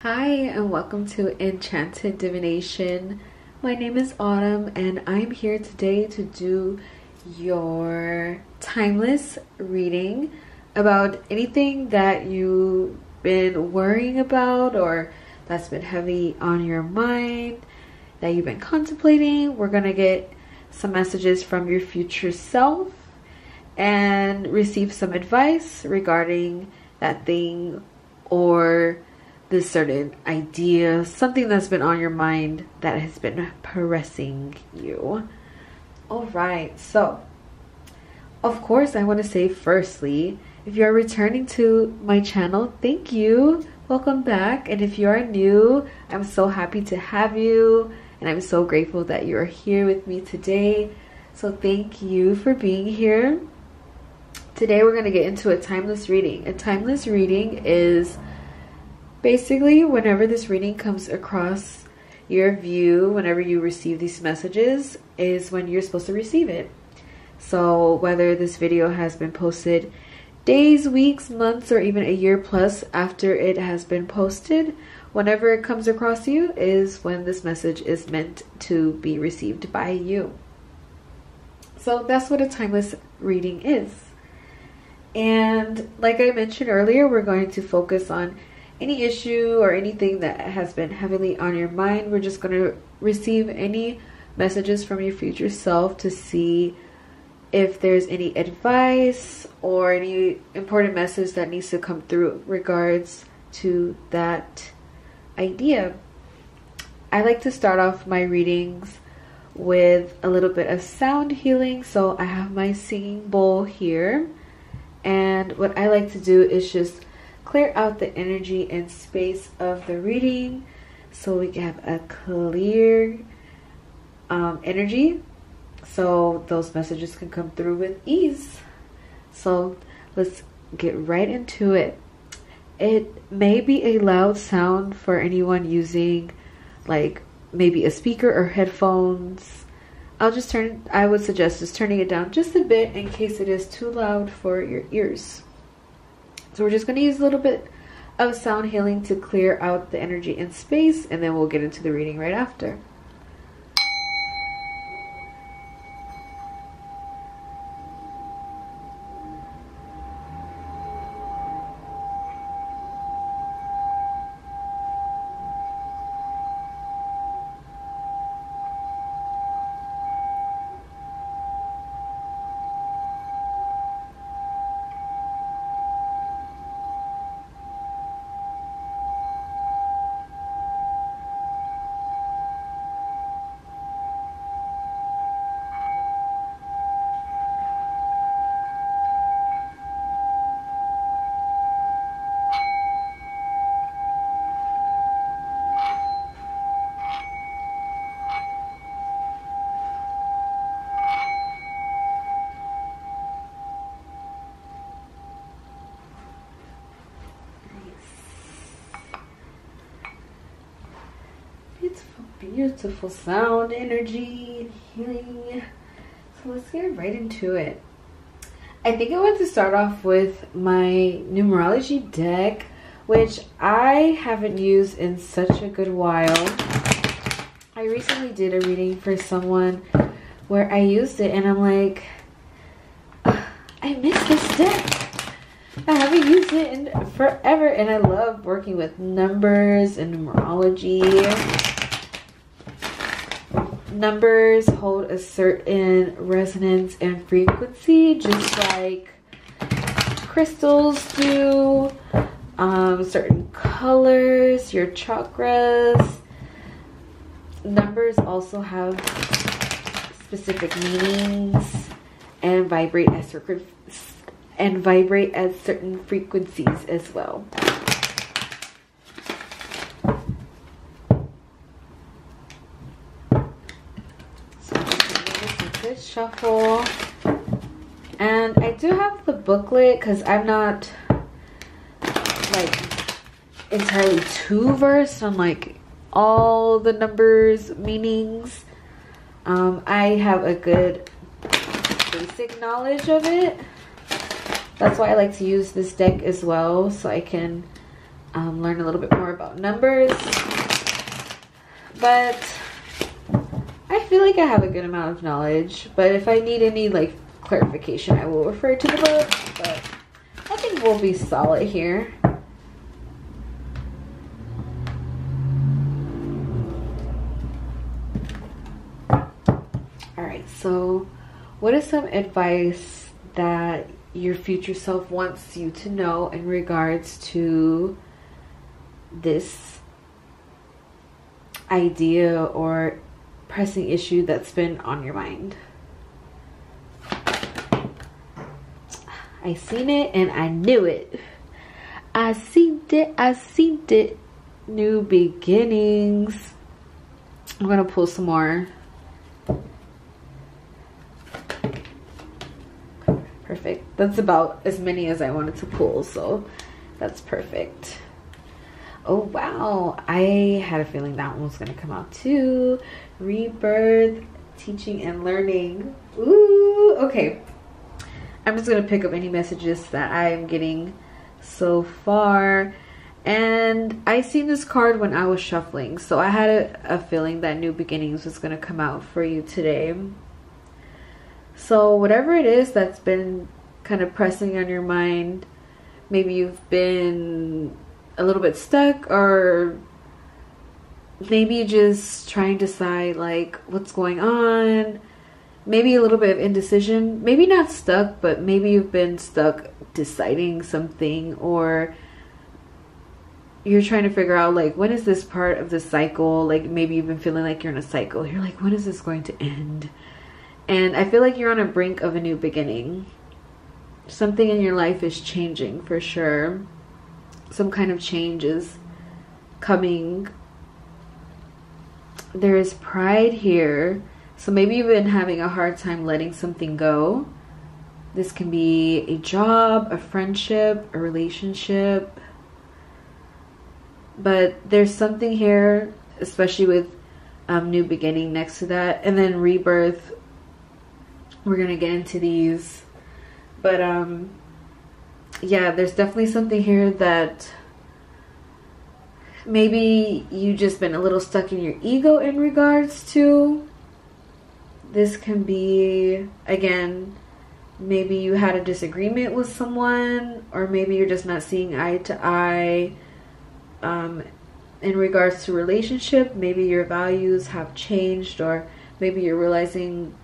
Hi, and welcome to Enchanted Divination. My name is Autumn, and I'm here today to do your timeless reading about anything that you've been worrying about or that's been heavy on your mind, that you've been contemplating. We're going to get some messages from your future self and receive some advice regarding that thing or this certain idea, something that's been on your mind that has been pressing you. All right, so of course I want to say firstly, if you're returning to my channel, thank you, welcome back. And if you are new, I'm so happy to have you, and I'm so grateful that you're here with me today. So thank you for being here. Today we're going to get into a timeless reading. A timeless reading is basically, whenever this reading comes across your view, whenever you receive these messages, is when you're supposed to receive it. So whether this video has been posted days, weeks, months, or even a year plus after it has been posted, whenever it comes across you is when this message is meant to be received by you. So that's what a timeless reading is. And like I mentioned earlier, we're going to focus on any issue or anything that has been heavily on your mind. We're just going to receive any messages from your future self to see if there's any advice or any important message that needs to come through regards to that idea. I like to start off my readings with a little bit of sound healing. So I have my singing bowl here, and what I like to do is just clear out the energy and space of the reading so we can have a clear energy so those messages can come through with ease. So let's get right into it. It may be a loud sound for anyone using like maybe a speaker or headphones. I would suggest just turning it down just a bit in case it is too loud for your ears. So we're just going to use a little bit of sound healing to clear out the energy and space, and then we'll get into the reading right after. Beautiful sound, energy, healing. So let's get right into it. I think I want to start off with my numerology deck, which I haven't used in such a good while. I recently did a reading for someone where I used it and I'm like, I miss this deck. I haven't used it in forever, and I love working with numbers and numerology. Numbers hold a certain resonance and frequency, just like crystals do. Certain colors, your chakras. Numbers also have specific meanings and vibrate at certain frequencies as well. Shuffle, and I do have the booklet because I'm not like entirely too versed on like all the numbers meanings. I have a good basic knowledge of it. That's why I like to use this deck as well, so I can learn a little bit more about numbers. But I feel like I have a good amount of knowledge. But if I need any like clarification, I will refer to the book. But I think we'll be solid here. Alright, so what is some advice that your future self wants you to know in regards to this idea or pressing issue that's been on your mind? I seen it and I knew it. I seen it. New beginnings. I'm gonna pull some more. Perfect. That's about as many as I wanted to pull, so that's perfect. Oh wow, I had a feeling that one was gonna come out too. Rebirth, teaching and learning. Ooh, okay. I'm just gonna pick up any messages that I am getting so far. And I seen this card when I was shuffling, so I had a feeling that new beginnings was gonna come out for you today. So whatever it is that's been kind of pressing on your mind, maybe you've been a little bit stuck, or maybe just trying to decide like what's going on, maybe a little bit of indecision, maybe not stuck, but maybe you've been stuck deciding something, or you're trying to figure out like when is this part of the cycle. Like maybe you've been feeling like you're in a cycle, you're like, when is this going to end? And I feel like you're on a brink of a new beginning. Something in your life is changing for sure. Some kind of change is coming. There is pride here. So maybe you've been having a hard time letting something go. This can be a job, a friendship, a relationship. But there's something here, especially with new beginning next to that. And then rebirth. We're going to get into these. But yeah, there's definitely something here that maybe you just been a little stuck in your ego in regards to. This can be, again, maybe you had a disagreement with someone, or maybe you're just not seeing eye to eye in regards to relationship. Maybe your values have changed, or maybe you're realizing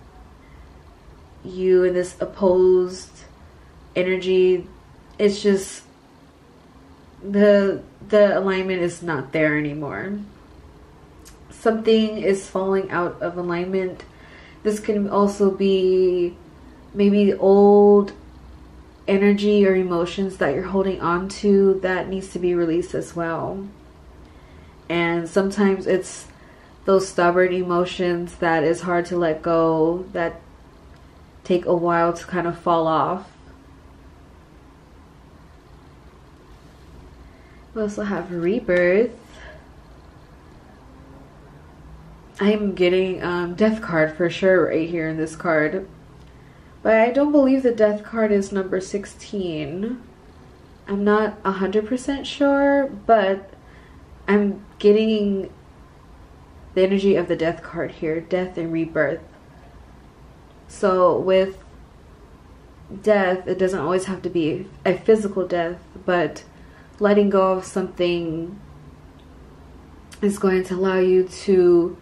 you and this opposed energy, it's just the alignment is not there anymore. Something is falling out of alignment. This can also be maybe old energy or emotions that you're holding on to that needs to be released as well. And sometimes it's those stubborn emotions that is hard to let go, that take a while to kind of fall off. We also have rebirth. I am getting death card for sure right here in this card. But I don't believe the death card is number 16. I'm not 100% sure, but I'm getting the energy of the death card here. Death and rebirth. So with death, it doesn't always have to be a physical death, but letting go of something is going to allow you to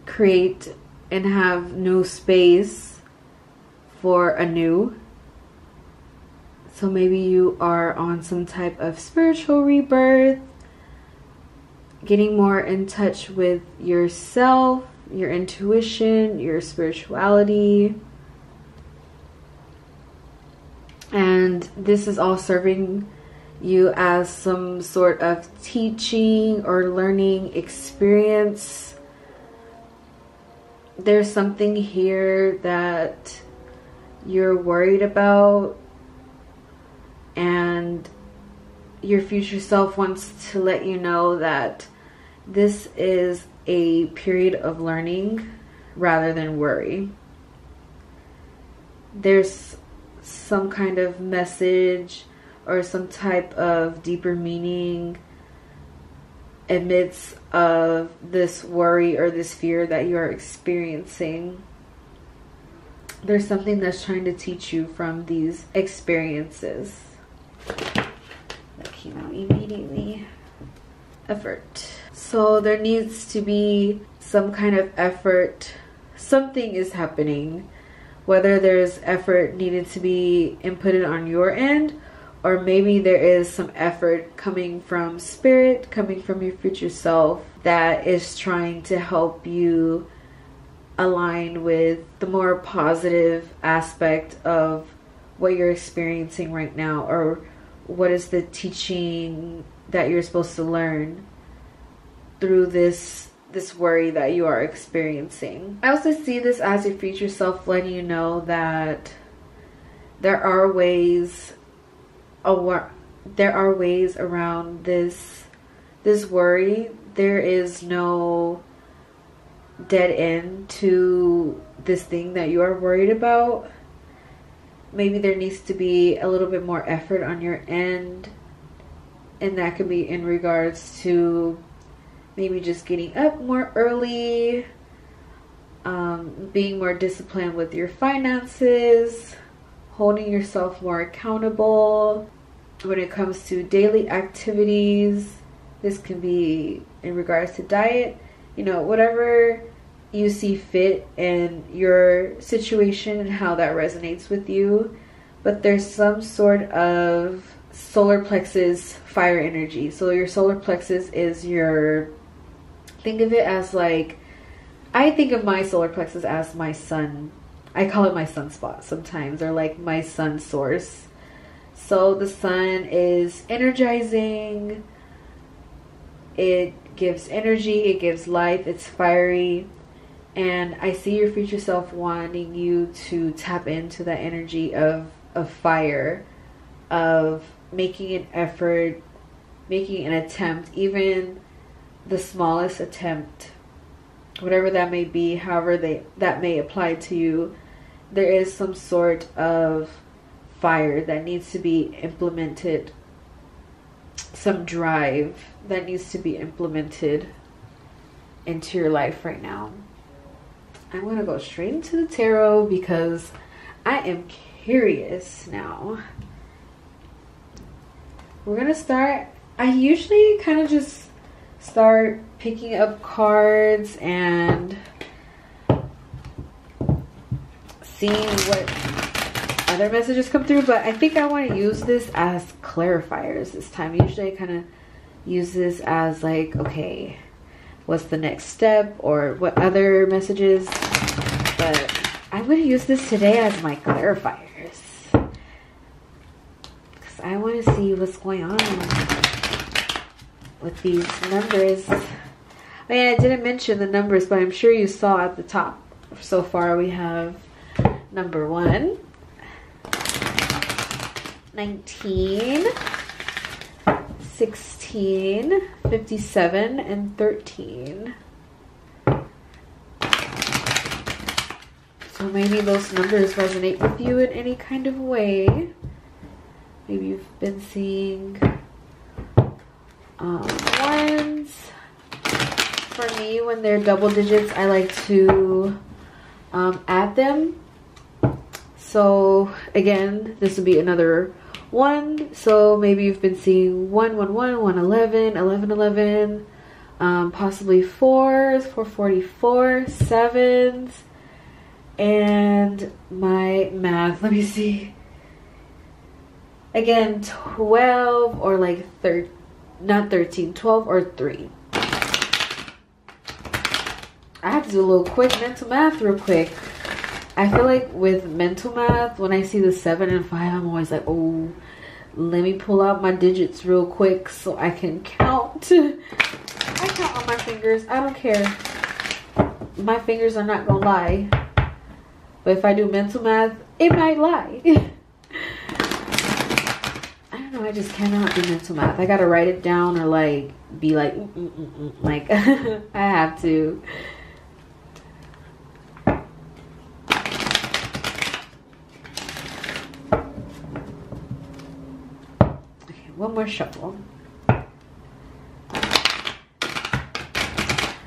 create and have no space for a new. So maybe you are on some type of spiritual rebirth, getting more in touch with yourself, your intuition, your spirituality. And this is all serving you as some sort of teaching or learning experience. There's something here that you're worried about, and your future self wants to let you know that this is a period of learning rather than worry. There's some kind of message or some type of deeper meaning amidst of this worry or this fear that you are experiencing. There's something that's trying to teach you from these experiences. That came out immediately. Effort. So there needs to be some kind of effort. Something is happening. Whether there's effort needed to be inputted on your end, or maybe there is some effort coming from spirit, coming from your future self, that is trying to help you align with the more positive aspect of what you're experiencing right now, or what is the teaching that you're supposed to learn through this worry that you are experiencing. I also see this as your future self letting you know that there are ways around this worry. There is no dead end to this thing that you are worried about. Maybe there needs to be a little bit more effort on your end, and that could be in regards to maybe just getting up more early, being more disciplined with your finances, holding yourself more accountable. When it comes to daily activities, this can be in regards to diet, whatever you see fit in your situation and how that resonates with you. But there's some sort of solar plexus fire energy. So your solar plexus is think of it as like, I think of my solar plexus as my sun. I call it my sunspot sometimes, or like my sun source. So the sun is energizing. It gives energy, it gives life, it's fiery. And I see your future self wanting you to tap into that energy of fire, of making an effort, making an attempt, even the smallest attempt, whatever that may be, however that may apply to you. There is some sort of fire that needs to be implemented, some drive that needs to be implemented into your life right now. I'm going to go straight into the tarot because I am curious now. We're going to start. I usually kind of just start picking up cards and seeing what other messages come through, but I think I want to use this as clarifiers this time. Usually I kind of use this as like, okay, what's the next step, or what other messages, but I'm going to use this today as my clarifiers because I want to see what's going on with these numbers. I mean, I didn't mention the numbers, but I'm sure you saw at the top. So far we have number 1, 19, 16, 57, and 13. So maybe those numbers resonate with you in any kind of way. Maybe you've been seeing ones. For me, when they're double digits, I like to add them. So again, this would be another 1. So maybe you've been seeing 1, 1, 1, 1, 11, 11, 11, possibly 4s, 444, 7s, and my math. Let me see. Again, 12 or like 13, not 13, 12 or 3. I have to do a little quick mental math real quick. I feel like with mental math, when I see the 7 and 5, I'm always like, oh, let me pull out my digits real quick so I can count. I count on my fingers. I don't care. My fingers are not gonna lie. But if I do mental math, it might lie. I don't know, I just cannot do mental math. I gotta write it down or like be like, like I have to. one more shuffle.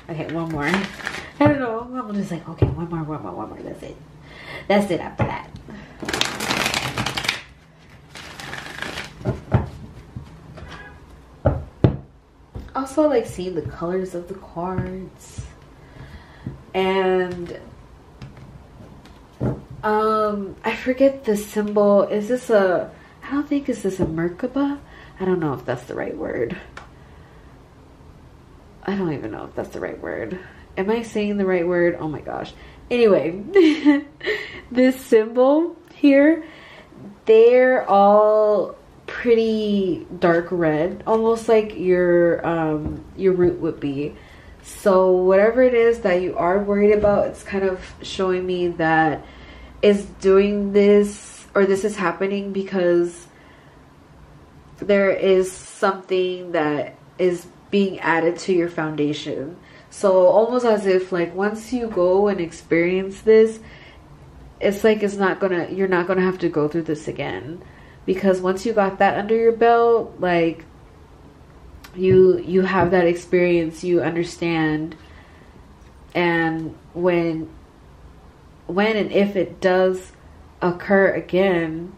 Okay, one more. I don't know. I'm just like, okay, one more. That's it. That's it after that. Also, like seeing the colors of the cards. And I forget the symbol. Is this a, I don't think, is this a Merkaba? I don't know if that's the right word. I don't even know if that's the right word. Am I saying the right word? Oh my gosh. Anyway, this symbol here, they're all pretty dark red, almost like your root would be. So whatever it is that you are worried about, it's kind of showing me that is doing this, or this is happening because there is something that is being added to your foundation. So almost as if like once you go and experience this, it's like you're not gonna have to go through this again, because once you got that under your belt, like you have that experience, you understand, and when and if it does occur again,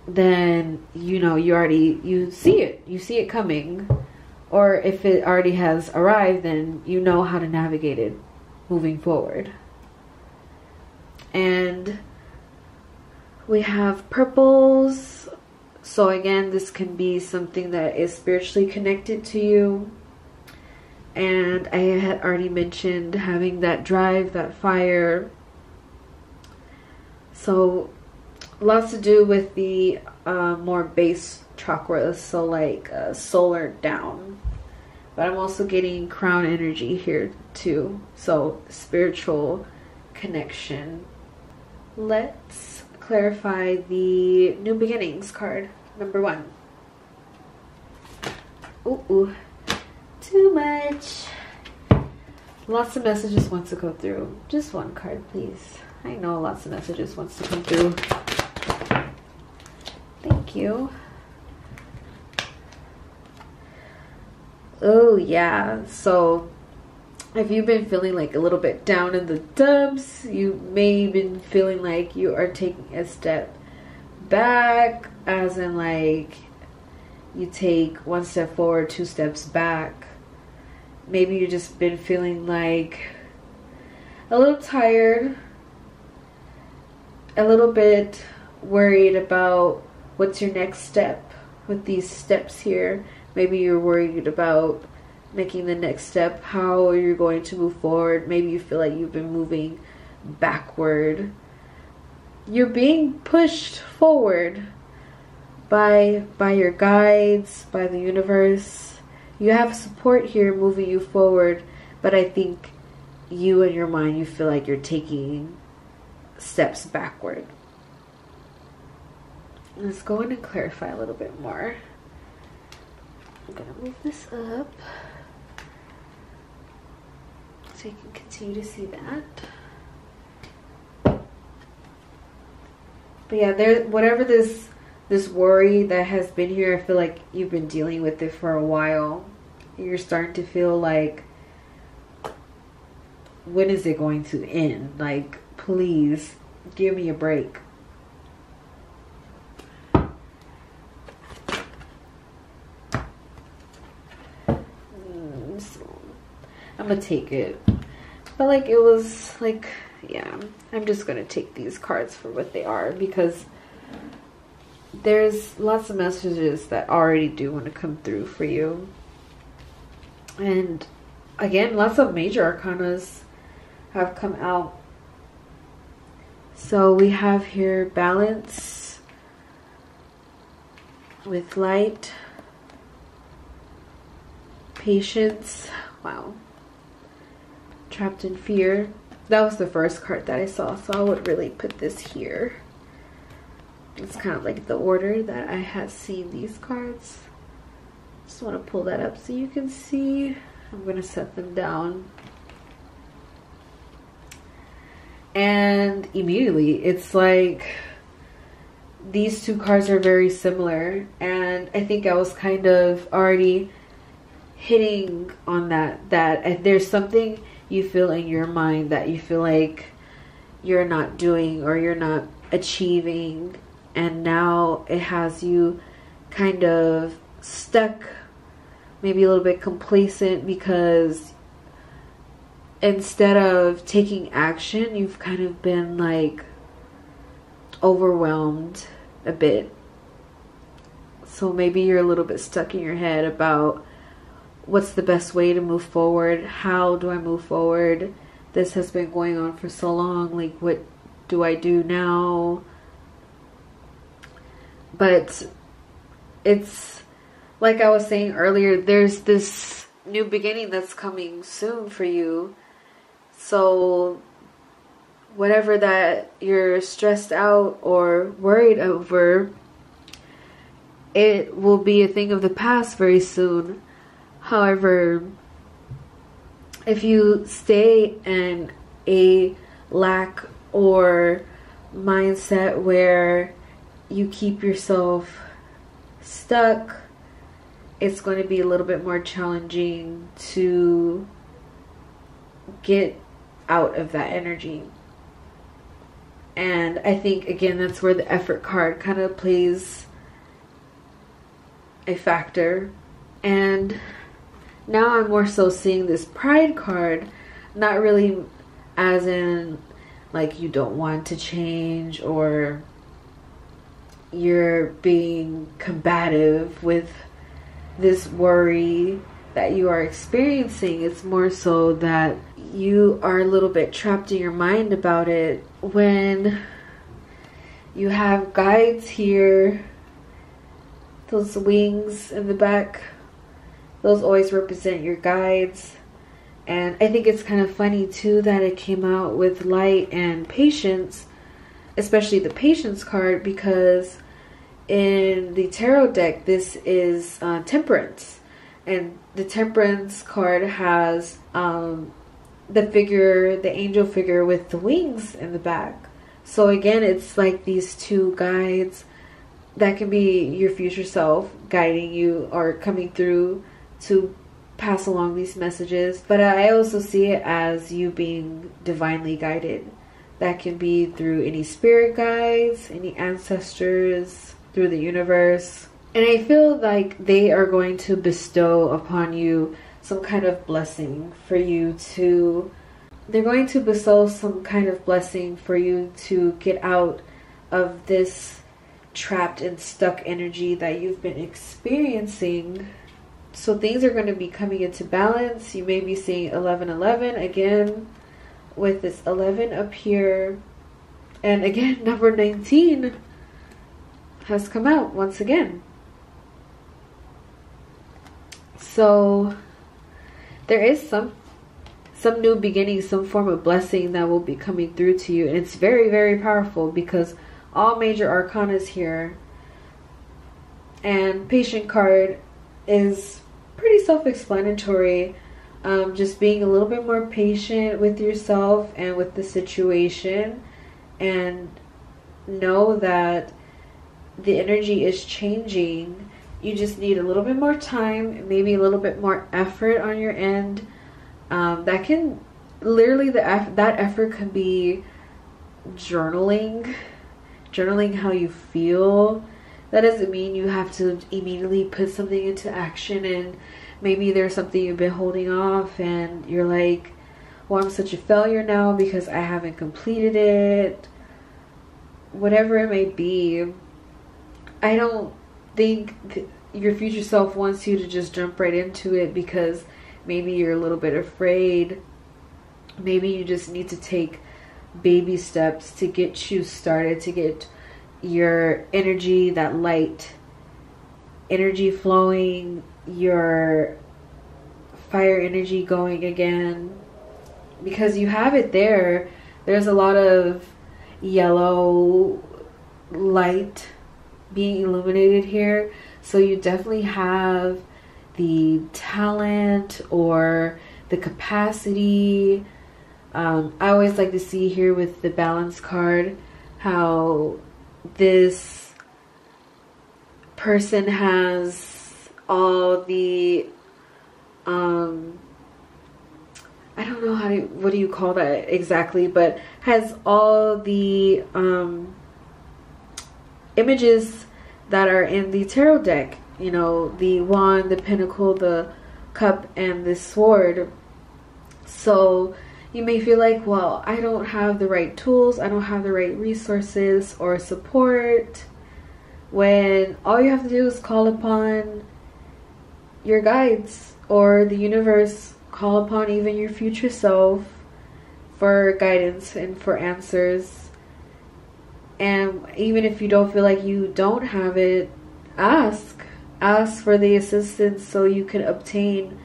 then you see it coming. Or if it already has arrived, then you know how to navigate it moving forward. And we have purples. So again, this can be something that is spiritually connected to you. And I had already mentioned having that drive, that fire. So lots to do with the more base chakras, so like solar down. But I'm also getting crown energy here too, so spiritual connection. Let's clarify the new beginnings card, number 1. Ooh, too much. Lots of messages wants to go through. Just one card, please. I know lots of messages wants to come through. Thank you. Oh yeah, so if you've been feeling like a little bit down in the dumps, you may have been feeling like you are taking a step back, as in like you take 1 step forward, 2 steps back. Maybe you've just been feeling like a little tired, a little bit worried about what's your next step with these steps here. Maybe you're worried about making the next step, how you're going to move forward. Maybe you feel like you've been moving backward. You're being pushed forward by your guides, by the universe. You have support here moving you forward, but I think you in your mind, you feel like you're taking steps backward. Let's go in and clarify a little bit more. I'm gonna move this up so you can continue to see that. But yeah, whatever this worry that has been here, I feel like you've been dealing with it for a while. You're starting to feel like, when is it going to end? Like, please give me a break. I'm gonna take it. But like, it was like, yeah, I'm just gonna take these cards for what they are, because there's lots of messages that already do want to come through for you. And again, lots of major arcanas have come out. So we have here balance with light, patience, wow, trapped in fear. That was the first card that I saw, so I would really put this here. It's kind of like the order that I had seen these cards. Just want to pull that up so you can see. I'm going to set them down. And immediately it's like these two cards are very similar, and I think I was kind of already hitting on that there's something you feel in your mind that you feel like you're not doing or you're not achieving, and now it has you kind of stuck, maybe a little bit complacent, because instead of taking action, you've kind of been like overwhelmed a bit. So maybe you're a little bit stuck in your head about what's the best way to move forward. How do I move forward? This has been going on for so long. Like, what do I do now? But it's like I was saying earlier, there's this new beginning that's coming soon for you. So whatever that you're stressed out or worried over, it will be a thing of the past very soon. However, if you stay in a lack or mindset where you keep yourself stuck, it's going to be a little bit more challenging to get out of that energy. And I think, again, that's where the effort card kind of plays a factor. And now I'm more so seeing this pride card, not really as in like you don't want to change or you're being combative with this worry that you are experiencing. It's more so that you are a little bit trapped in your mind about it. When you have guides here, those wings in the back, those always represent your guides. And I think it's kind of funny too that it came out with light and patience, especially the patience card, because in the tarot deck this is temperance, and the temperance card has the figure, the angel figure with the wings in the back. So again, it's like these two guides that can be your future self guiding you or coming through to pass along these messages. But I also see it as you being divinely guided. That can be through any spirit guides, any ancestors, through the universe. And I feel like they are going to bestow upon you some kind of blessing for you to... They're going to bestow some kind of blessing for you to get out of this trapped and stuck energy that you've been experiencing. So things are going to be coming into balance. You may be seeing 1111 again, with this 11 up here. And again, number 19 has come out once again. So there is some new beginning, some form of blessing that will be coming through to you. And it's very, very powerful because all major arcana is here. And patient card is pretty self-explanatory. Just being a little bit more patient with yourself and with the situation, and know that the energy is changing. You just need a little bit more time, maybe a little bit more effort on your end. That can literally, that effort can be journaling how you feel. That doesn't mean you have to immediately put something into action, and maybe there's something you've been holding off and you're like, well, I'm such a failure now because I haven't completed it. Whatever it may be, I don't think your future self wants you to just jump right into it, because maybe you're a little bit afraid. Maybe you just need to take baby steps to get you started, to get your energy, that light energy flowing, your fire energy going again, because you have it there. There's a lot of yellow light being illuminated here, so you definitely have the talent or the capacity. I always like to see here with the balance card how this person has all the I don't know what do you call that exactly, but has all the images that are in the tarot deck, you know, the wand, the pentacle, the cup, and the sword. So you may feel like, well, I don't have the right tools, I don't have the right resources or support, when all you have to do is call upon your guides or the universe, call upon even your future self for guidance and for answers. And even if you don't feel like you don't have it, ask for the assistance so you can obtain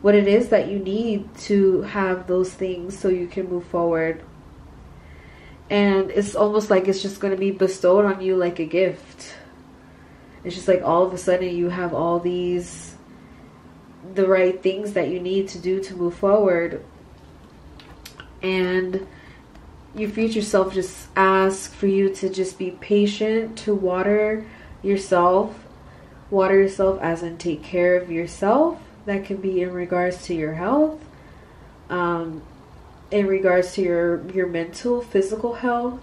what it is that you need to have those things so you can move forward. And it's almost like it's just going to be bestowed on you like a gift. It's just like all of a sudden you have all these, the right things that you need to do to move forward. And your future self just asks for you to just be patient, to water yourself as in take care of yourself. That can be in regards to your health, in regards to your mental, physical health.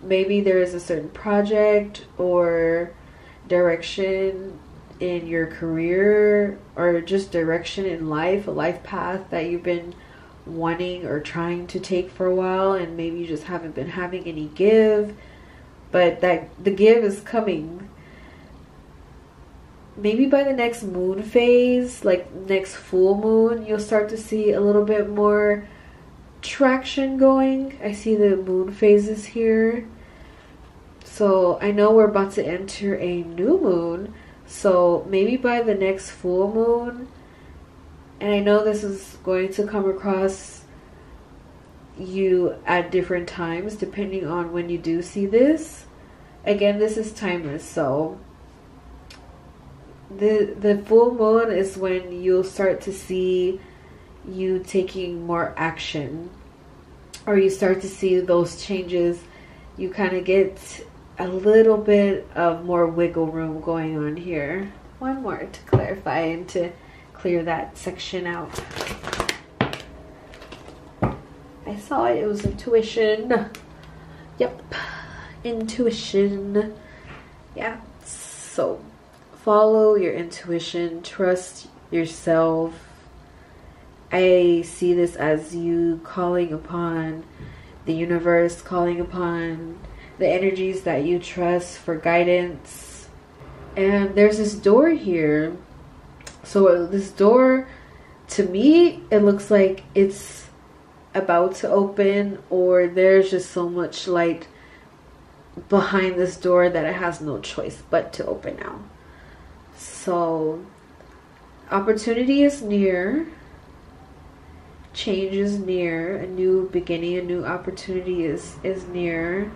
Maybe there is a certain project or direction in your career, or just direction in life, a life path that you've been wanting or trying to take for a while, and maybe you just haven't been having any give, but that the give is coming. Maybe by the next moon phase, like next full moon, you'll start to see a little bit more traction going. I see the moon phases here. So I know we're about to enter a new moon. So maybe by the next full moon, and I know this is going to come across you at different times depending on when you do see this. Again, this is timeless, so the full moon is when you'll start to see you taking more action, or you start to see those changes. You kind of get a little bit of more wiggle room going on here. One more to clarify and to clear that section out. I saw it was intuition. Yep, intuition. Yeah, so follow your intuition, trust yourself. I see this as you calling upon the universe, calling upon the energies that you trust for guidance. And there's this door here. So this door, to me, it looks like it's about to open, or there's just so much light behind this door that it has no choice but to open now. So opportunity is near, change is near, a new beginning, a new opportunity is near.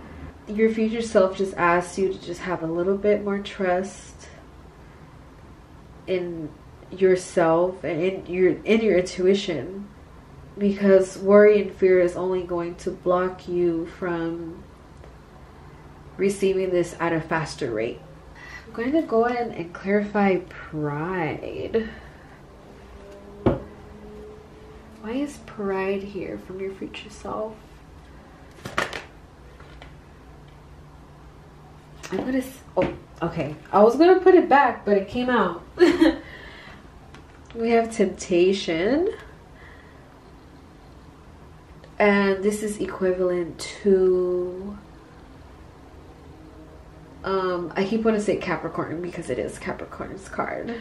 Your future self just asks you to just have a little bit more trust in yourself and in your intuition, because worry and fear is only going to block you from receiving this at a faster rate. I'm going to go ahead and clarify pride. Why is pride here from your future self? I'm gonna, oh, okay. I was gonna put it back, but it came out. We have temptation. And this is equivalent to, I keep wanting to say Capricorn because it is Capricorn's card.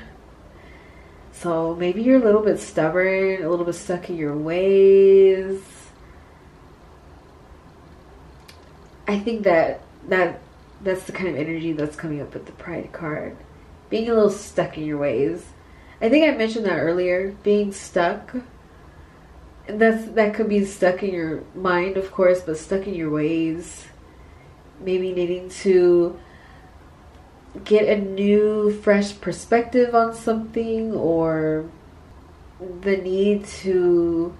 So maybe you're a little bit stubborn, a little bit stuck in your ways. I think that's the kind of energy that's coming up with the Pride card. Being a little stuck in your ways. I think I mentioned that earlier. Being stuck. That could be stuck in your mind, of course, but stuck in your ways. Maybe needing to get a new, fresh perspective on something, or the need to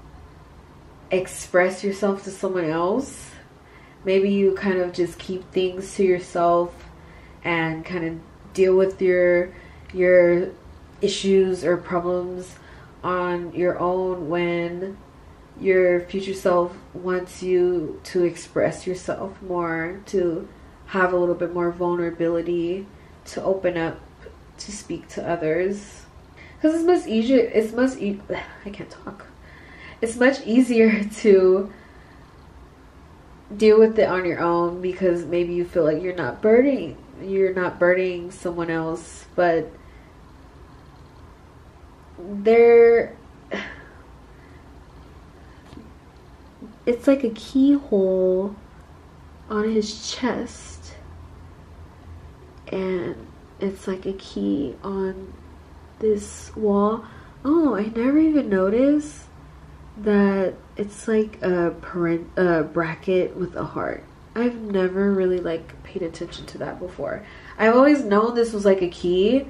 express yourself to someone else. Maybe you kind of just keep things to yourself and kind of deal with your issues or problems on your own, when your future self wants you to express yourself more, to have a little bit more vulnerability, to open up, to speak to others. Because it's much easier, I can't talk. It's much easier to deal with it on your own, because maybe you feel like you're not burdening someone else, but it's like a keyhole on his chest, and it's like a key on this wall. Oh, I never even noticed that it's like a bracket with a heart. I've never really like paid attention to that before. I've always known this was like a key.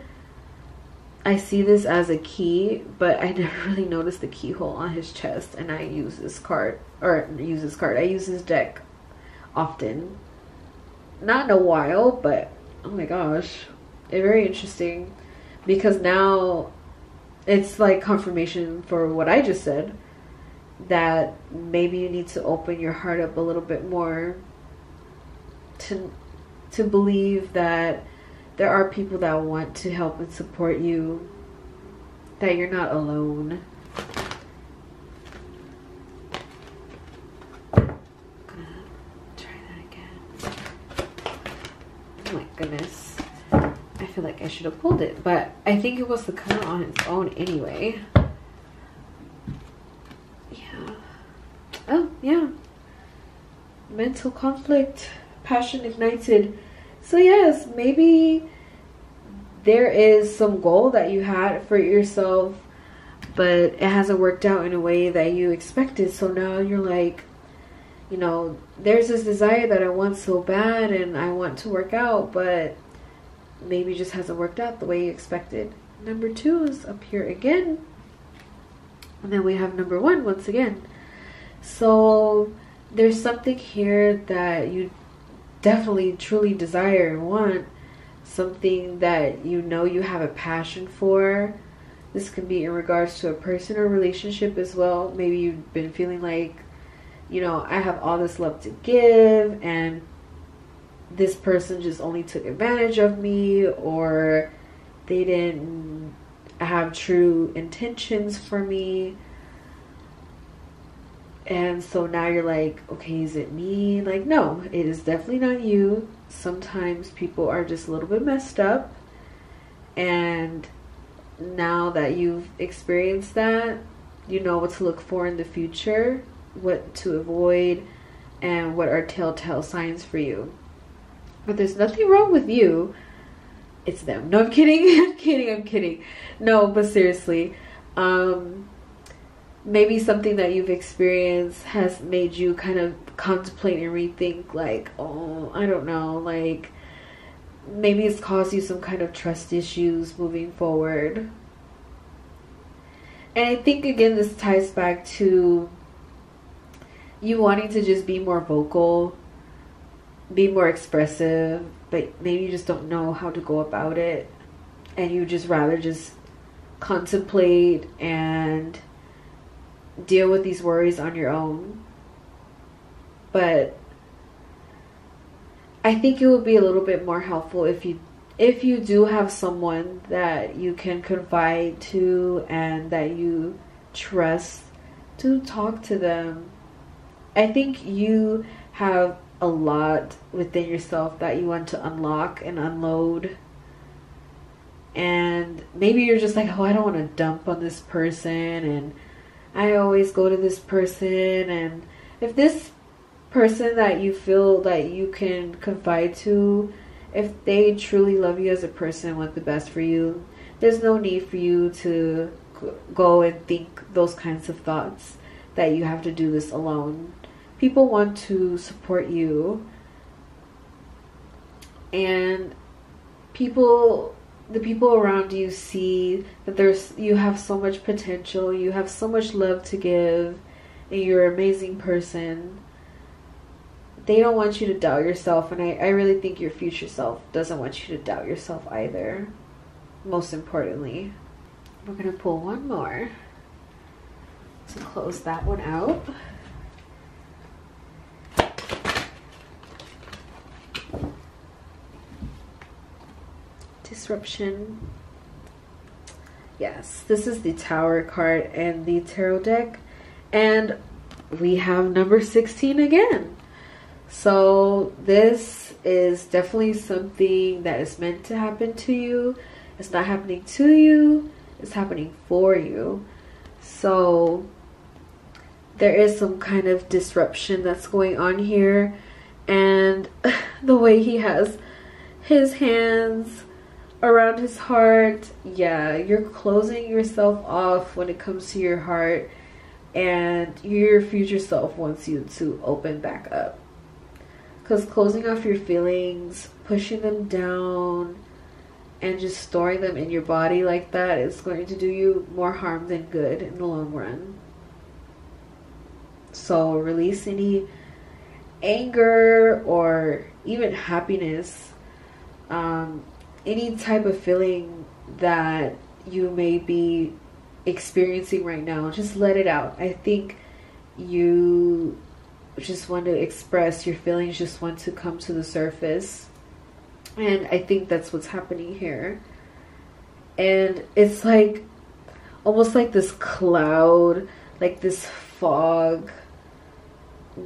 I see this as a key, but I never really noticed the keyhole on his chest. And I use this deck often. Not in a while, but oh my gosh, it's very interesting, because now it's like confirmation for what I just said, that maybe you need to open your heart up a little bit more to believe that there are people that want to help and support you, that you're not alone. I'm gonna try that again. Oh my goodness. I feel like I should have pulled it, but I think it was to come out on its own anyway. Yeah. Oh, yeah. Mental conflict, passion ignited. So yes, maybe there is some goal that you had for yourself, but it hasn't worked out in a way that you expected. So now you're like, you know, there's this desire that I want so bad and I want to work out, but maybe it just hasn't worked out the way you expected. Number 2 is up here again. And then we have number 1 once again. So there's something here that you definitely truly desire and want, something that you know you have a passion for. This can be in regards to a person or relationship as well. Maybe you've been feeling like, you know, I have all this love to give and this person just only took advantage of me, or they didn't have true intentions for me. And so now you're like, okay, is it me? Like, no, it is definitely not you. Sometimes people are just a little bit messed up. And now that you've experienced that, you know what to look for in the future, what to avoid, and what are telltale signs for you. But there's nothing wrong with you. It's them. No, I'm kidding. I'm kidding. No, but seriously, maybe something that you've experienced has made you kind of contemplate and rethink, like, oh, I don't know, like maybe it's caused you some kind of trust issues moving forward. And I think again this ties back to you wanting to just be more vocal, be more expressive, but maybe you just don't know how to go about it, and you just rather just contemplate and deal with these worries on your own. But I think it would be a little bit more helpful if you do have someone that you can confide to and that you trust, to talk to them. I think you have a lot within yourself that you want to unlock and unload. And maybe you're just like, oh, I don't want to dump on this person, and I always go to this person. And if this person that you feel that you can confide to, if they truly love you as a person, want the best for you, there's no need for you to go and think those kinds of thoughts that you have to do this alone. People want to support you, and the people around you see that you have so much potential, you have so much love to give, and you're an amazing person. they don't want you to doubt yourself, and I really think your future self doesn't want you to doubt yourself either, most importantly. We're going to pull one more to close that one out. Disruption. Yes, this is the Tower card and the tarot deck, and we have number 16 again. So this is definitely something that is meant to happen to you. It's not happening to you, it's happening for you. So there is some kind of disruption that's going on here, and the way he has his hands around his heart, yeah, you're closing yourself off when it comes to your heart, and your future self wants you to open back up. Because closing off your feelings, pushing them down, and just storing them in your body like that is going to do you more harm than good in the long run. So release any anger or even happiness, any type of feeling that you may be experiencing right now. Just let it out. I think you just want to express your feelings, just want to come to the surface, and I think that's what's happening here. And it's like almost like this cloud, like this fog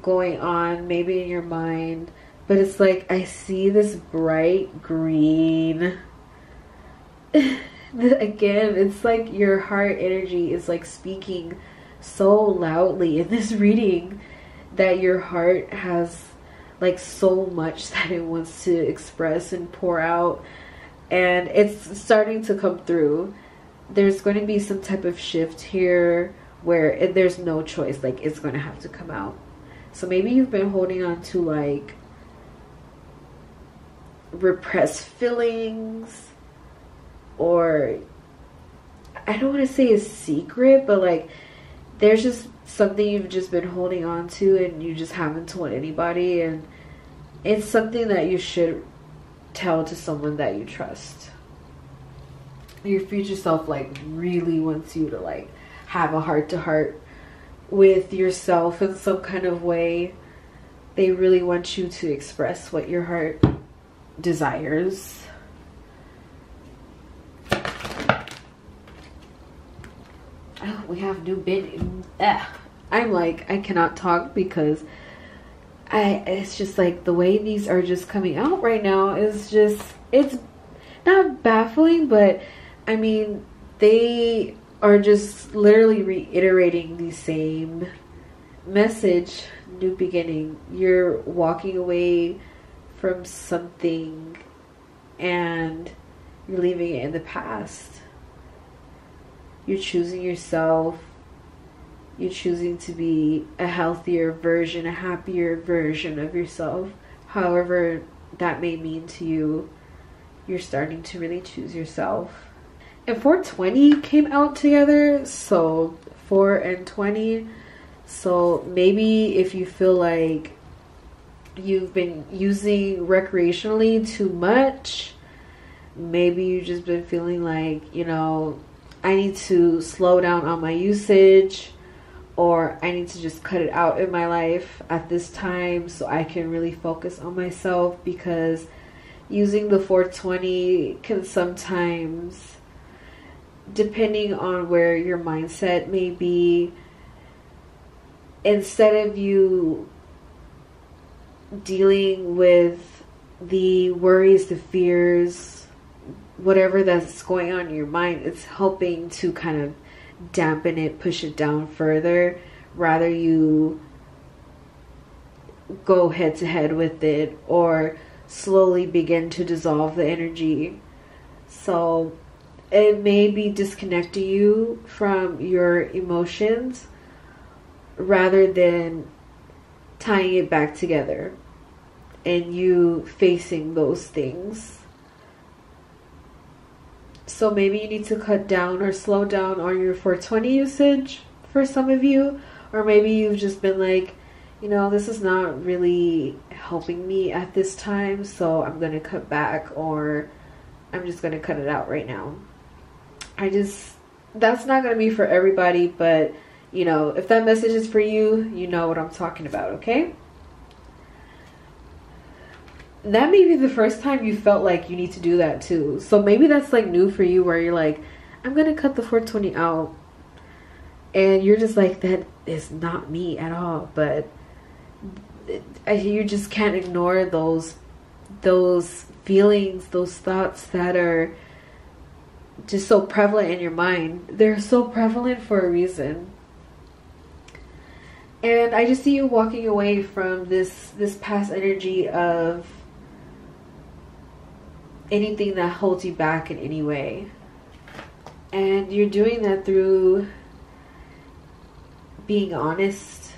going on maybe in your mind, but it's like I see this bright green. Again, it's like your heart energy is like speaking so loudly in this reading, that your heart has like so much that it wants to express and pour out, and it's starting to come through. There's going to be some type of shift here where there's no choice, like it's going to have to come out. So maybe you've been holding on to like repressed feelings, or I don't want to say a secret, but like there's just something you've just been holding on to and you just haven't told anybody, and it's something that you should tell to someone that you trust. Your future self like really wants you to like have a heart-to-heart with yourself in some kind of way. They really want you to express what your heart desires. Oh, we have new bin. I'm like, I cannot talk because it's just like the way these are just coming out right now is just, it's not baffling, but I mean, they are just literally reiterating the same message. New beginning. You're walking away from something and you're leaving it in the past. You're choosing yourself. You're choosing to be a healthier version, a happier version of yourself. However that may mean to you, you're starting to really choose yourself. And 420 came out together, so 4 and 20. So maybe if you feel like you've been using recreationally too much, maybe you've just been feeling like, you know, I need to slow down on my usage, or I need to just cut it out in my life at this time so I can really focus on myself, because using the 420 can sometimes, depending on where your mindset may be, instead of you dealing with the worries, the fears, whatever that's going on in your mind, it's helping to kind of dampen it, push it down further. Rather you go head to head with it or slowly begin to dissolve the energy. So it may be disconnecting you from your emotions rather than tying it back together and you facing those things. So maybe you need to cut down or slow down on your 420 usage for some of you, or maybe you've just been like, you know, this is not really helping me at this time, so I'm going to cut back, or I'm just going to cut it out right now. That's not going to be for everybody, but you know, if that message is for you, you know what I'm talking about, okay? That may be the first time you felt like you need to do that too. So maybe that's like new for you, where you're like, I'm going to cut the 420 out. And you're just like, that is not me at all. But you just can't ignore those feelings, those thoughts that are just so prevalent in your mind. They're so prevalent for a reason. And I just see you walking away from this past energy of anything that holds you back in any way. And you're doing that through being honest,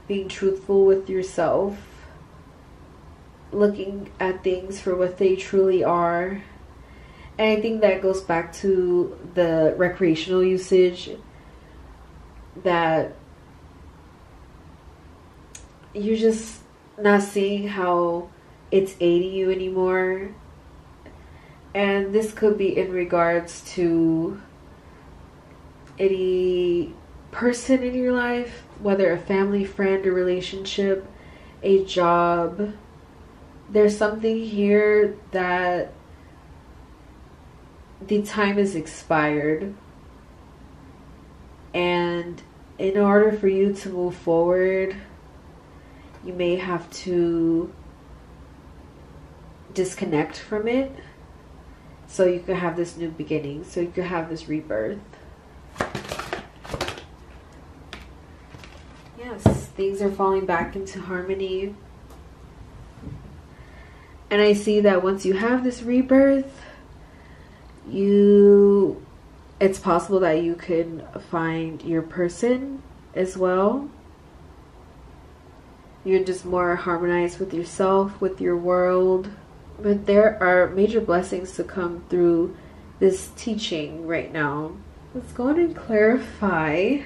being truthful with yourself, looking at things for what they truly are. And I think that goes back to the recreational usage, that you're just not seeing how it's aiding you anymore. And this could be in regards to any person in your life, whether a family, friend, or relationship, a job. There's something here that the time is expired, and in order for you to move forward, you may have to disconnect from it so you could have this new beginning, so you could have this rebirth. Yes, things are falling back into harmony. And I see that once you have this rebirth, it's possible that you can find your person as well. You're just more harmonized with yourself, with your world. But there are major blessings to come through this teaching right now. Let's go ahead and clarify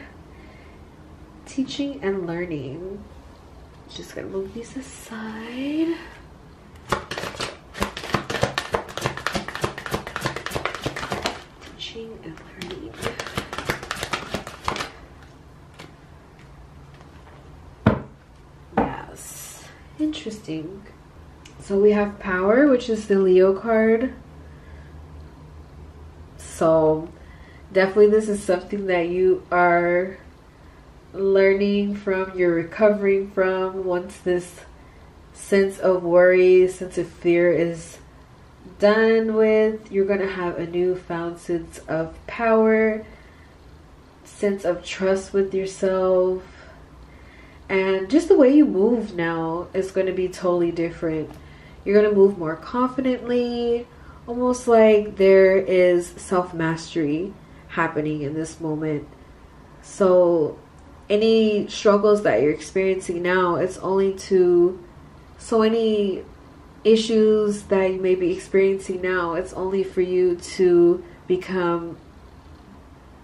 teaching and learning. Just gonna move these aside. Teaching and learning. Yes, interesting. So we have power, which is the Leo card. So definitely this is something that you are learning from, you're recovering from. Once this sense of worry, sense of fear is done with, you're going to have a newfound sense of power, sense of trust with yourself. And just the way you move now is going to be totally different. You're going to move more confidently, almost like there is self-mastery happening in this moment. So any struggles that you're experiencing now, it's only to, so any issues that you may be experiencing now, it's only for you to become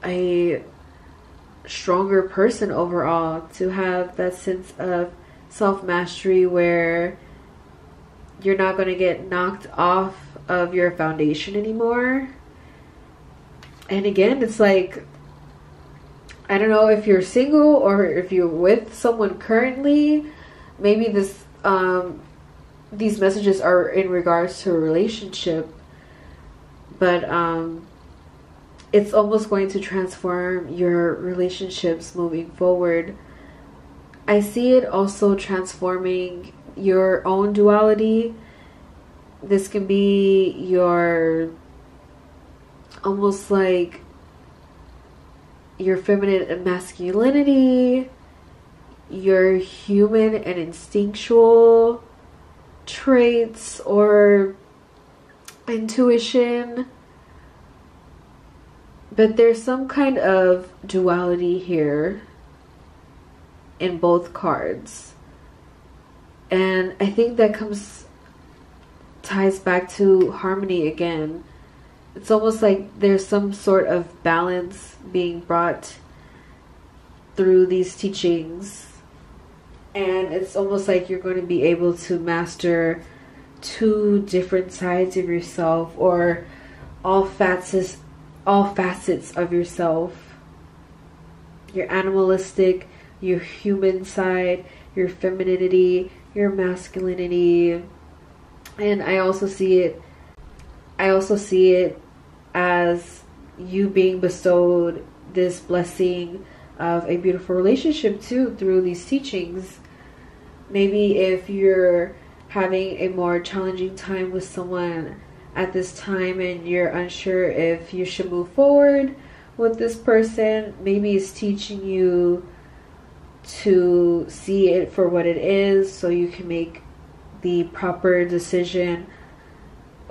a stronger person overall, to have that sense of self-mastery where you're not going to get knocked off of your foundation anymore. And again, it's like, I don't know if you're single or if you're with someone currently, maybe this these messages are in regards to a relationship, but it's almost going to transform your relationships moving forward. I see it also transforming your own duality. This can be your, almost like your feminine masculinity, your human and instinctual traits or intuition. But there's some kind of duality here in both cards. And I think that ties back to harmony again. It's almost like there's some sort of balance being brought through these teachings. And it's almost like you're going to be able to master two different sides of yourself, or all facets of yourself. Your animalistic, your human side, your femininity, your masculinity. And I also see it as you being bestowed this blessing of a beautiful relationship too through these teachings. Maybe if you're having a more challenging time with someone at this time and you're unsure if you should move forward with this person, maybe it's teaching you to see it for what it is so you can make the proper decision,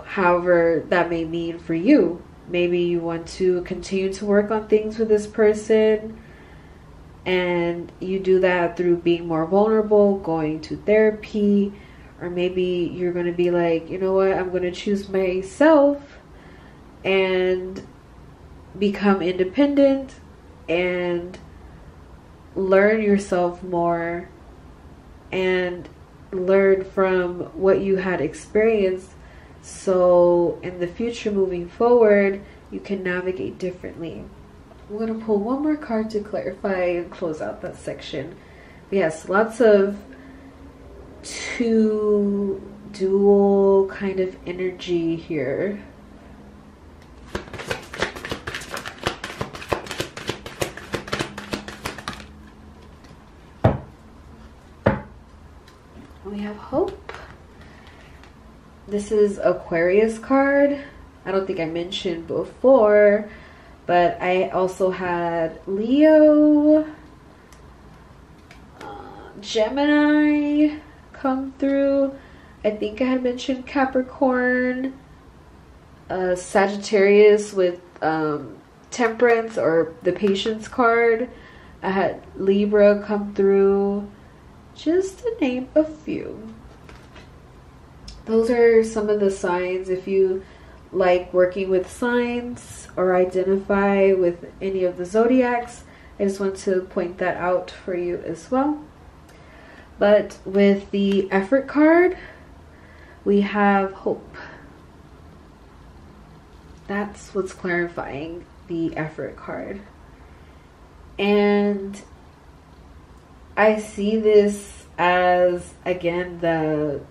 however that may mean for you. Maybe you want to continue to work on things with this person, and you do that through being more vulnerable, going to therapy. Or maybe you're going to be like, you know what, I'm going to choose myself and become independent and learn yourself more and learn from what you had experienced, so in the future moving forward you can navigate differently. I'm going to pull one more card to clarify and close out that section. Yes, lots of two dual kind of energy here. We have hope. This is Aquarius card. I don't think I mentioned before, but I also had Leo, Gemini come through. I think I had mentioned Capricorn, Sagittarius with Temperance or the Patience card. I had Libra come through, just to name a few. Those are some of the signs. If you like working with signs or identify with any of the zodiacs, I just want to point that out for you as well. But with the effort card, we have hope. That's what's clarifying the effort card. And I see this as, again, the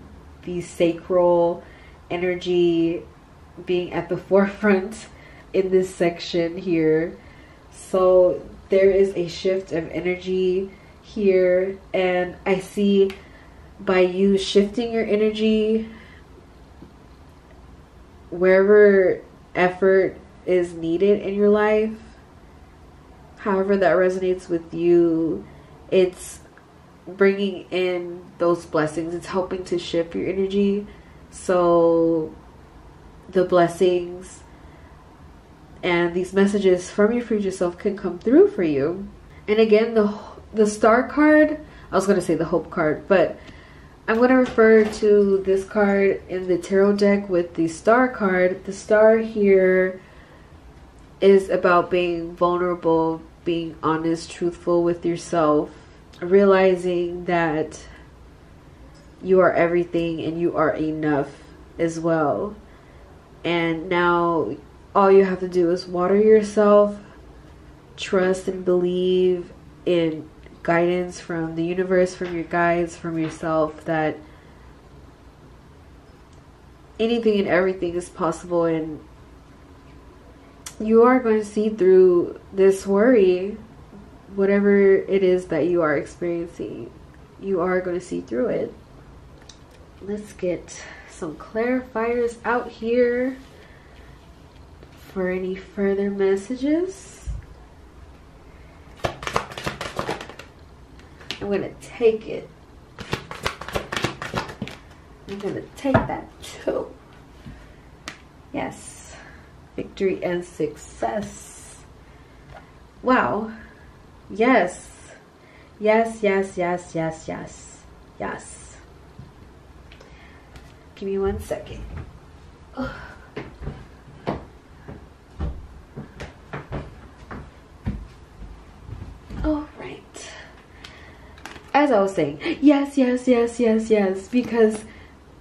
sacral energy being at the forefront in this section here. So there is a shift of energy here, and I see by you shifting your energy wherever effort is needed in your life, however that resonates with you, it's bringing in those blessings. It's helping to shift your energy so the blessings and these messages from your future self can come through for you. And again, the star card, I was going to say the hope card, but I'm going to refer to this card in the tarot deck with the star card. The star here is about being vulnerable, being honest, truthful with yourself, realizing that you are everything and you are enough as well. And now all you have to do is water yourself, trust and believe in guidance from the universe, from your guides, from yourself, that anything and everything is possible, and you are going to see through this worry. Whatever it is that you are experiencing, you are going to see through it. Let's get some clarifiers out here for any further messages. I'm going to take it. I'm going to take that too. Yes. Victory and success. Wow. Yes. Yes, yes, yes, yes, yes. Yes. Give me 1 second. Ugh. as I was saying, yes, yes, yes, yes, yes, because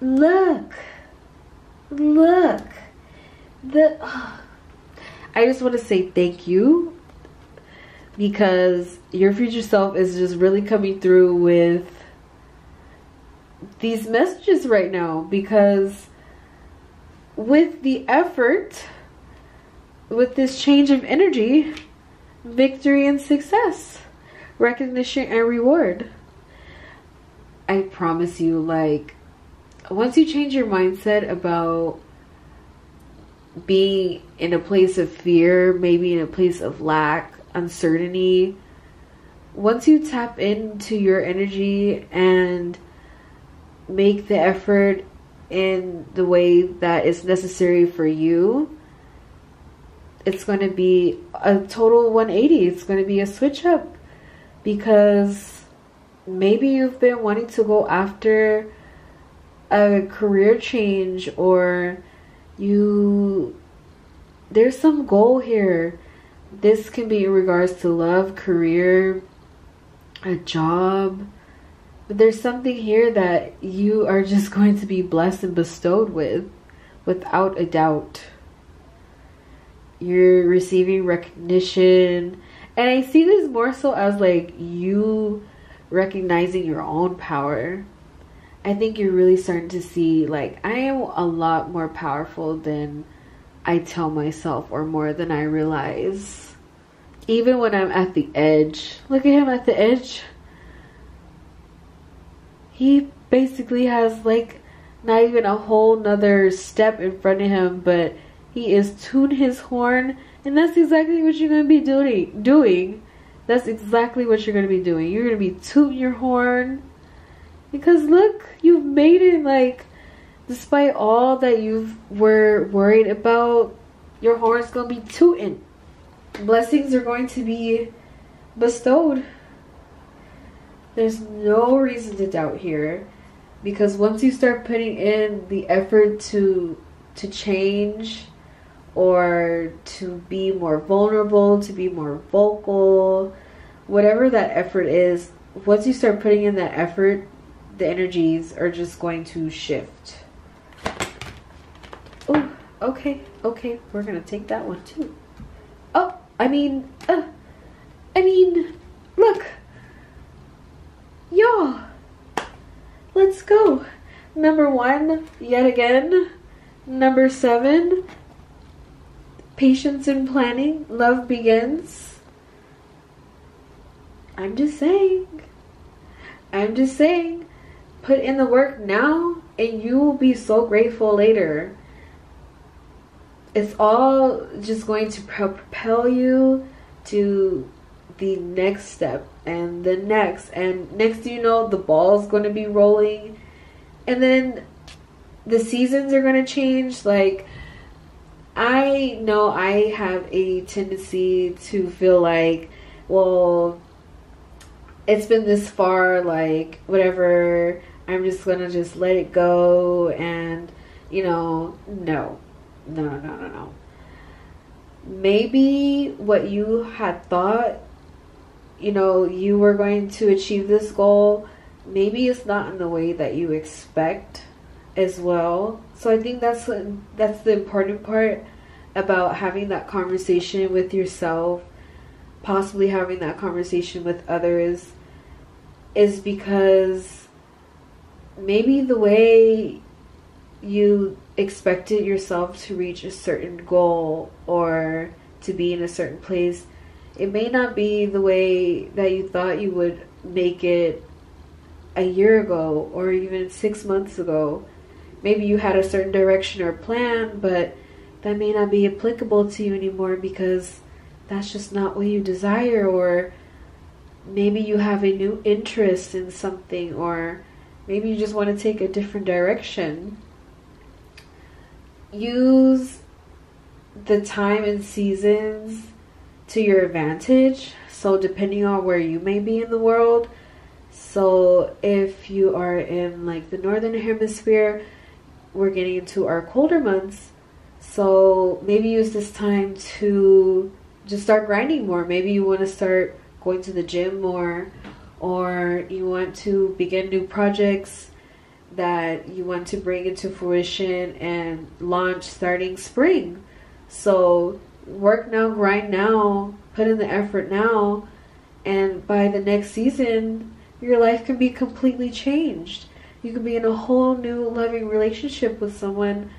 look, I just want to say thank you, because your future self is just really coming through with these messages right now, because with the effort, with this change of energy, victory and success, recognition and reward. I promise you, like, once you change your mindset about being in a place of fear, maybe in a place of lack, uncertainty, once you tap into your energy and make the effort in the way that is necessary for you, it's going to be a total 180. It's going to be a switch up, because maybe you've been wanting to go after a career change, or there's some goal here. This can be in regards to love, career, a job. But there's something here that you are just going to be blessed and bestowed with, without a doubt. You're receiving recognition. And I see this more so as like you recognizing your own power. I think you're really starting to see, like, I am a lot more powerful than I tell myself, or more than I realize. Even when I'm at the edge. Look at him at the edge. He basically has like not even a whole nother step in front of him, but he is tuned his horn, and that's exactly what you're going to be doing. That's exactly what you're going to be doing. You're going to be tooting your horn, because look, you've made it. Like, despite all that you were worried about, your horn's going to be tooting. Blessings are going to be bestowed. There's no reason to doubt here, because once you start putting in the effort to change, or to be more vulnerable, to be more vocal, whatever that effort is, once you start putting in that effort, the energies are just going to shift. Oh, okay, we're gonna take that one too. Oh, I mean, look, y'all, let's go. Number 1, yet again. Number 7, patience and planning, love begins. I'm just saying, put in the work now and you will be so grateful later. It's all just going to propel you to the next step, and the next, and next you know, the ball's going to be rolling, and then the seasons are going to change. Like, I know I have a tendency to feel like, well, it's been this far, like, whatever, I'm just going to just let it go, and, you know, no. Maybe what you had thought, you know, you were going to achieve this goal, maybe it's not in the way that you expect as well. So I think that's the important part about having that conversation with yourself, possibly having that conversation with others, is because maybe the way you expected yourself to reach a certain goal or to be in a certain place, it may not be the way that you thought you would make it a year ago or even 6 months ago. Maybe you had a certain direction or plan, but that may not be applicable to you anymore because that's just not what you desire, or maybe you have a new interest in something, or maybe you just want to take a different direction. Use the time and seasons to your advantage. So depending on where you may be in the world, so if you are in like the northern hemisphere, we're getting into our colder months, so maybe use this time to just start grinding more. Maybe you want to start going to the gym more, or you want to begin new projects that you want to bring into fruition and launch starting spring. So work now, grind now, put in the effort now, and by the next season, your life can be completely changed. You can be in a whole new loving relationship with someone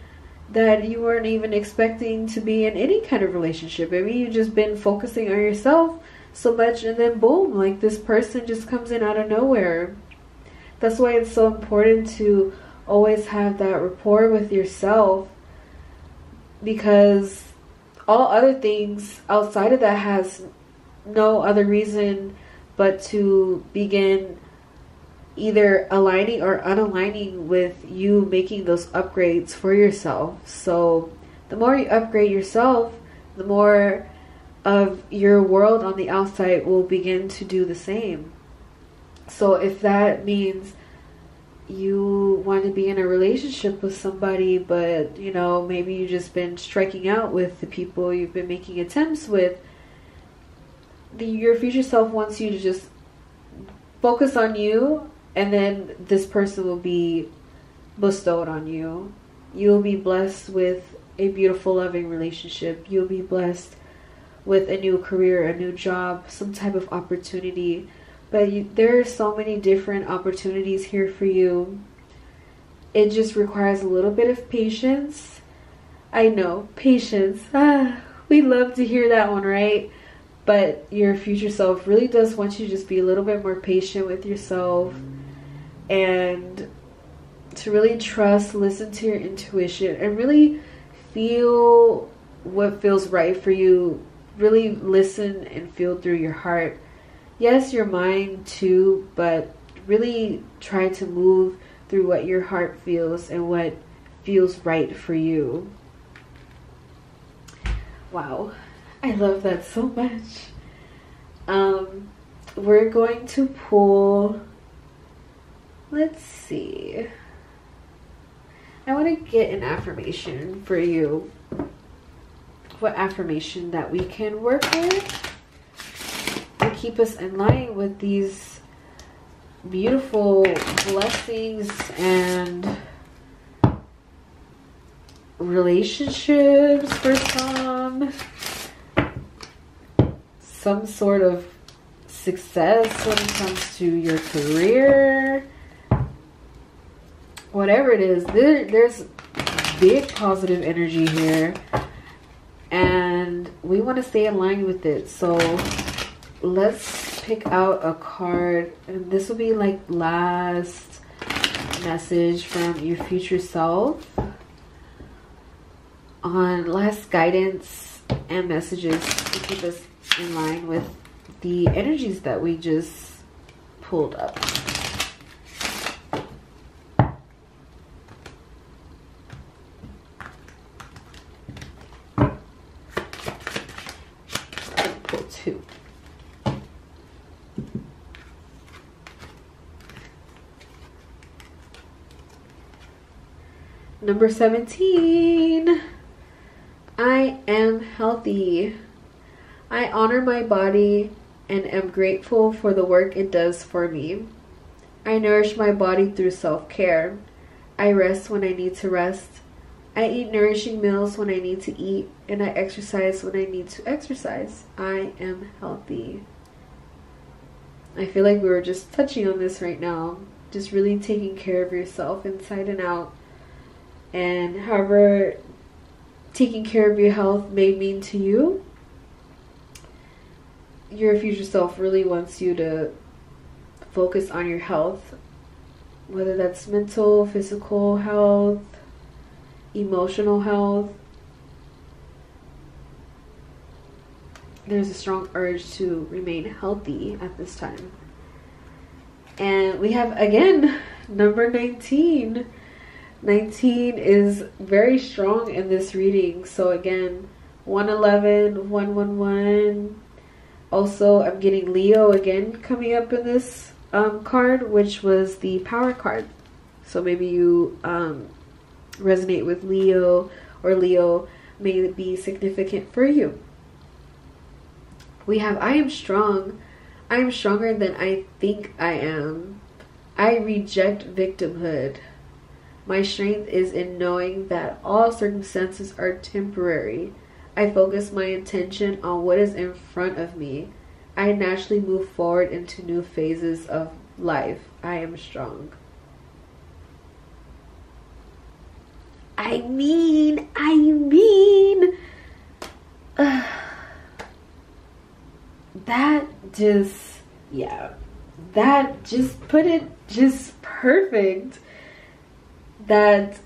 that you weren't even expecting to be in any kind of relationship. Maybe you've just been focusing on yourself so much, and then boom, like this person just comes in out of nowhere. That's why it's so important to always have that rapport with yourself, because all other things outside of that has no other reason but to begin either aligning or unaligning with you making those upgrades for yourself. So the more you upgrade yourself, the more of your world on the outside will begin to do the same. So if that means you want to be in a relationship with somebody, but you know, maybe you've just been striking out with the people you've been making attempts with, your future self wants you to just focus on you, and then this person will be bestowed on you. You'll be blessed with a beautiful, loving relationship. You'll be blessed with a new career, a new job, some type of opportunity. But there are so many different opportunities here for you. It just requires a little bit of patience. I know, patience. We love to hear that one, right? But your future self really does want you to just be a little bit more patient with yourself, and to really trust, listen to your intuition, and really feel what feels right for you. Really listen and feel through your heart. Yes, your mind too, but really try to move through what your heart feels and what feels right for you. Wow, I love that so much. We're going to pull, let's see. I want to get an affirmation for you. What affirmation that we can work with to keep us in line with these beautiful blessings and relationships for some sort of success when it comes to your career, whatever it is. There's big positive energy here, and we want to stay in line with it. So let's pick out a card, and this will be like last message from your future self, on last guidance and messages to keep us in line with the energies that we just pulled up. Pull two. Number 17. I am healthy. I honor my body and am grateful for the work it does for me. I nourish my body through self-care. I rest when I need to rest. I eat nourishing meals when I need to eat, and I exercise when I need to exercise. I am healthy. I feel like we were just touching on this right now. Just really taking care of yourself inside and out. And however taking care of your health may mean to you, your future self really wants you to focus on your health, whether that's mental, physical health, emotional health. There's a strong urge to remain healthy at this time. And we have, again, number 19. 19 is very strong in this reading. So again, 111, 111. Also, I'm getting Leo again coming up in this card, which was the power card. So maybe you resonate with Leo, or Leo may be significant for you. We have I am strong. I'm stronger than I think I am. I reject victimhood. My strength is in knowing that all circumstances are temporary. I focus my attention on what is in front of me. I naturally move forward into new phases of life. I am strong. I mean, that just, yeah, that just put it just perfect. That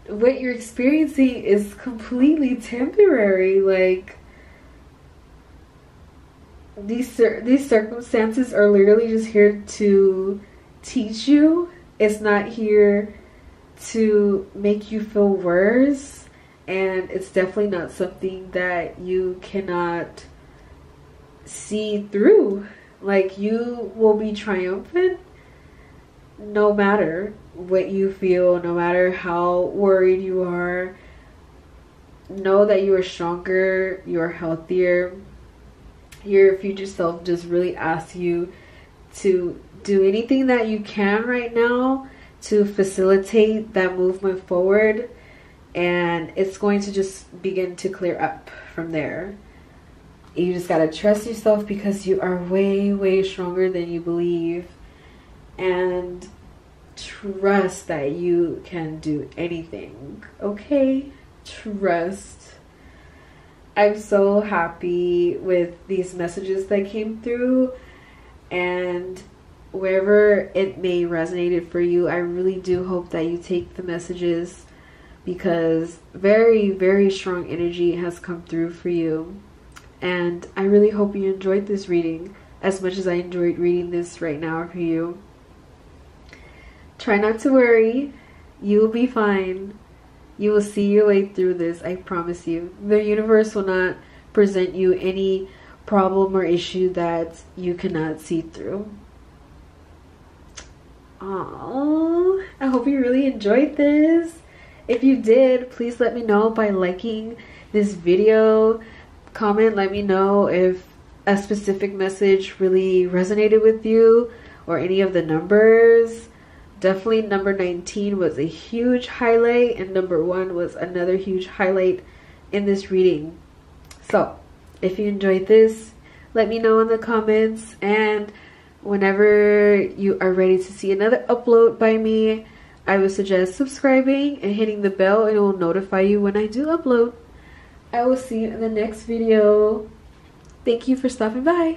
what you're experiencing is completely temporary. Like, these circumstances are literally just here to teach you. It's not here to make you feel worse, and it's definitely not something that you cannot see through. Like, you will be triumphant no matter what you feel, no matter how worried you are. Know that you are stronger, you are healthier. Your future self just really asks you to do anything that you can right now to facilitate that movement forward, and it's going to just begin to clear up from there. You just gotta trust yourself, because you are way, way stronger than you believe, and trust that you can do anything. Okay? Trust. I'm so happy with these messages that came through, and wherever it may resonate for you, I really do hope that you take the messages, because very, very strong energy has come through for you. And I really hope you enjoyed this reading as much as I enjoyed reading this right now for you. Try not to worry. You will be fine. You will see your way through this, I promise you. The universe will not present you any problem or issue that you cannot see through. Aww, I hope you really enjoyed this. If you did, please let me know by liking this video. Comment, let me know if a specific message really resonated with you, or any of the numbers. Definitely number 19 was a huge highlight, and number 1 was another huge highlight in this reading. So if you enjoyed this, let me know in the comments, and whenever you are ready to see another upload by me, I would suggest subscribing and hitting the bell, and it will notify you when I do upload. I will see you in the next video. Thank you for stopping by.